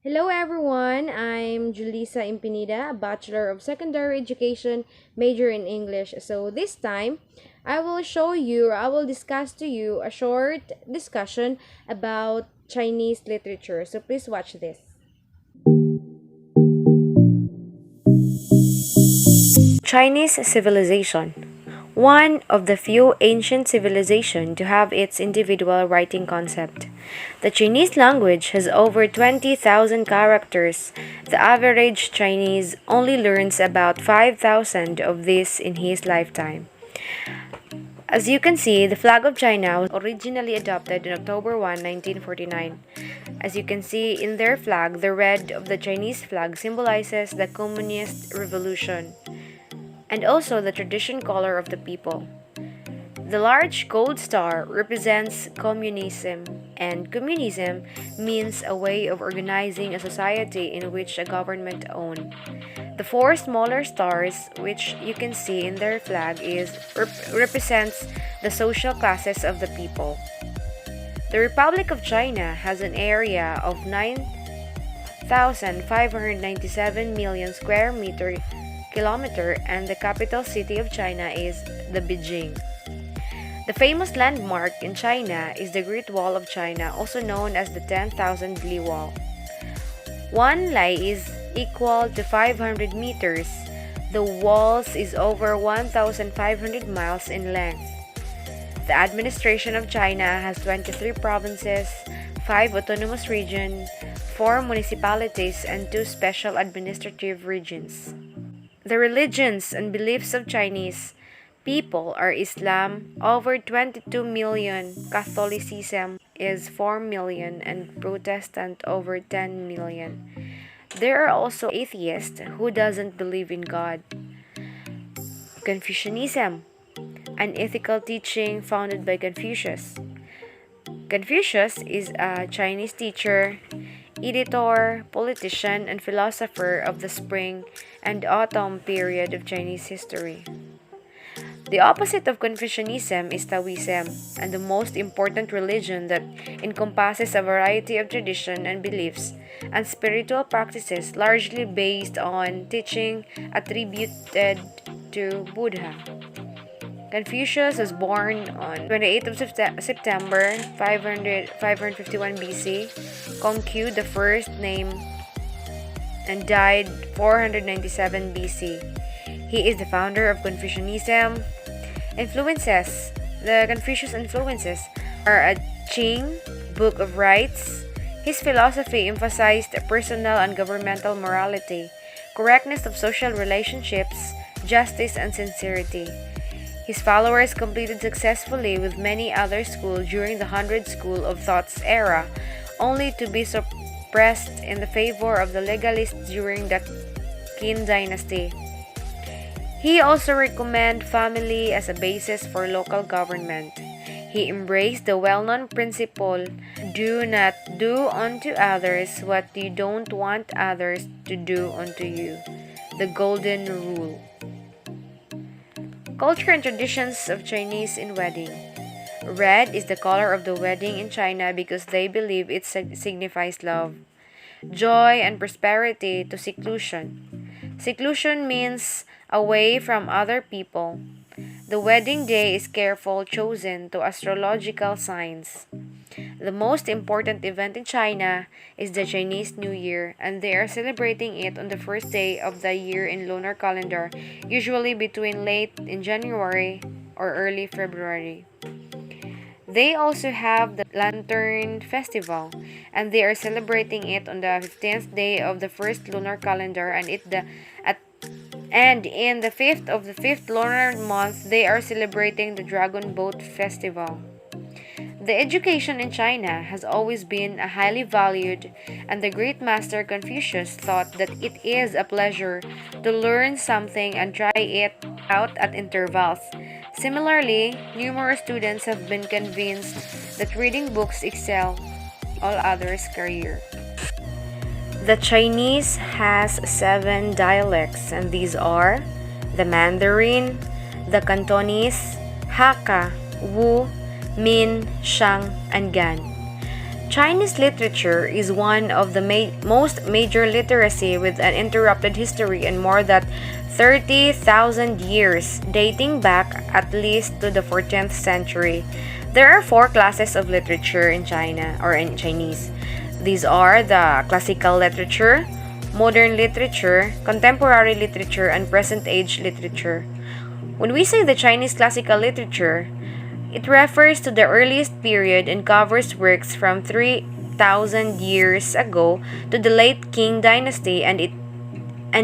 Hello everyone, I'm Julissa Impinida, Bachelor of Secondary Education, major in English. So this time, I will discuss to you a short discussion about Chinese literature. So please watch this. Chinese civilization. One of the few ancient civilizations to have its individual writing concept. The Chinese language has over 20,000 characters. The average Chinese only learns about 5,000 of these in his lifetime. As you can see, the flag of China was originally adopted on October 1, 1949. As you can see in their flag, the red of the Chinese flag symbolizes the Communist Revolution and also the tradition color of the people. The large gold star represents communism, and communism means a way of organizing a society in which a government owned. The four smaller stars, which you can see in their flag, represents the social classes of the people. The Republic of China has an area of 9,597 million square kilometer, and the capital city of China is the Beijing. The famous landmark in China is the Great Wall of China, also known as the 10,000 Li Wall. One li is equal to 500 meters. The walls is over 1,500 miles in length. The administration of China has 23 provinces, 5 autonomous regions, 4 municipalities, and 2 special administrative regions. The religions and beliefs of Chinese people are Islam, over 22 million, Catholicism is 4 million, and Protestant over 10 million. There are also atheists who doesn't believe in God. Confucianism, an ethical teaching founded by Confucius. Confucius is a Chinese teacher, editor, politician, and philosopher of the spring and autumn period of Chinese history. The opposite of Confucianism is Taoism, and the most important religion that encompasses a variety of traditions and beliefs and spiritual practices largely based on teaching attributed to Buddha. Confucius was born on 28th of September 551 BC, Kongqiu the first name, and died 497 BC. He is the founder of Confucianism. Influences. The Confucius influences are a Qing, Book of Rites. His philosophy emphasized personal and governmental morality, correctness of social relationships, justice, and sincerity. His followers completed successfully with many other schools during the Hundred School of Thoughts era, only to be suppressed in the favor of the legalists during the Qin dynasty. He also recommended family as a basis for local government. He embraced the well-known principle, do not do unto others what you don't want others to do unto you. The Golden Rule. Culture and traditions of Chinese in wedding. Red is the color of the wedding in China because they believe it signifies love, joy, and prosperity to seclusion. Seclusion means away from other people. The wedding day is carefully chosen to astrological signs. The most important event in China is the Chinese New Year, and they are celebrating it on the first day of the year in lunar calendar, usually between late in January or early February. They also have the Lantern Festival, and they are celebrating it on the 15th day of the first lunar calendar, and in the 5th of the 5th lunar month, they are celebrating the Dragon Boat Festival. The education in China has always been highly valued, and the great master Confucius thought that it is a pleasure to learn something and try it out at intervals. Similarly, numerous students have been convinced that reading books excel all others' career. The Chinese has 7 dialects, and these are the Mandarin, the Cantonese, Hakka, Wu, Min, Shang, and Gan. Chinese literature is one of the most major literacy with an interrupted history in more than 30,000 years, dating back at least to the 14th century. There are four classes of literature in China or in Chinese. These are the classical literature, modern literature, contemporary literature, and present age literature. When we say the Chinese classical literature, it refers to the earliest period and covers works from 3,000 years ago to the late Qing dynasty and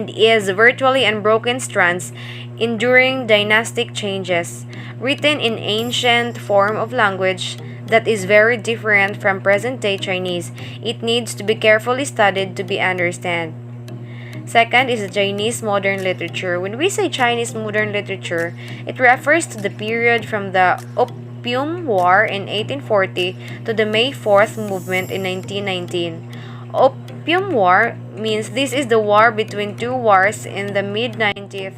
is virtually unbroken strands enduring dynastic changes, written in ancient form of language that is very different from present-day Chinese. It needs to be carefully studied to be understood. Second is the Chinese modern literature. When we say Chinese modern literature, it refers to the period from the Opium War in 1840 to the May 4th movement in 1919. Opium War means this is the war between two wars in the mid-19th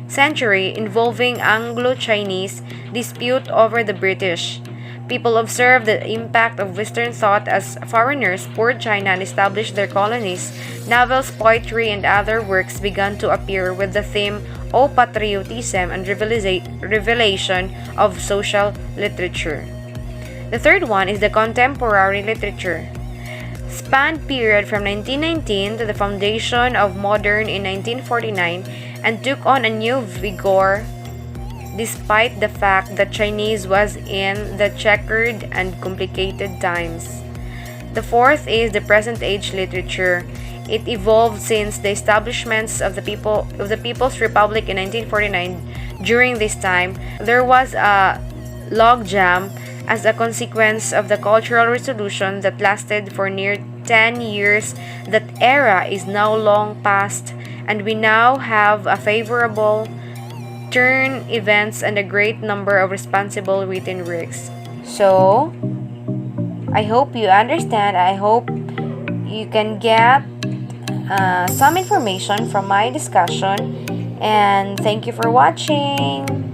century involving Anglo-Chinese dispute over the British. People observed the impact of Western thought as foreigners poured China and established their colonies. Novels, poetry, and other works began to appear with the theme of patriotism and revelation of social literature. The third one is the contemporary literature. Spanned period from 1919 to the foundation of modern in 1949 and took on a new vigor despite the fact that Chinese was in the checkered and complicated times. The fourth is the present age literature. It evolved since the establishments of the People's Republic in 1949. During this time, there was a logjam as a consequence of the Cultural Revolution that lasted for near 10 years. That era is now long past, and we now have a favorable turn events and a great number of responsible written works. So, I hope you understand. I hope you can get some information from my discussion. And thank you for watching.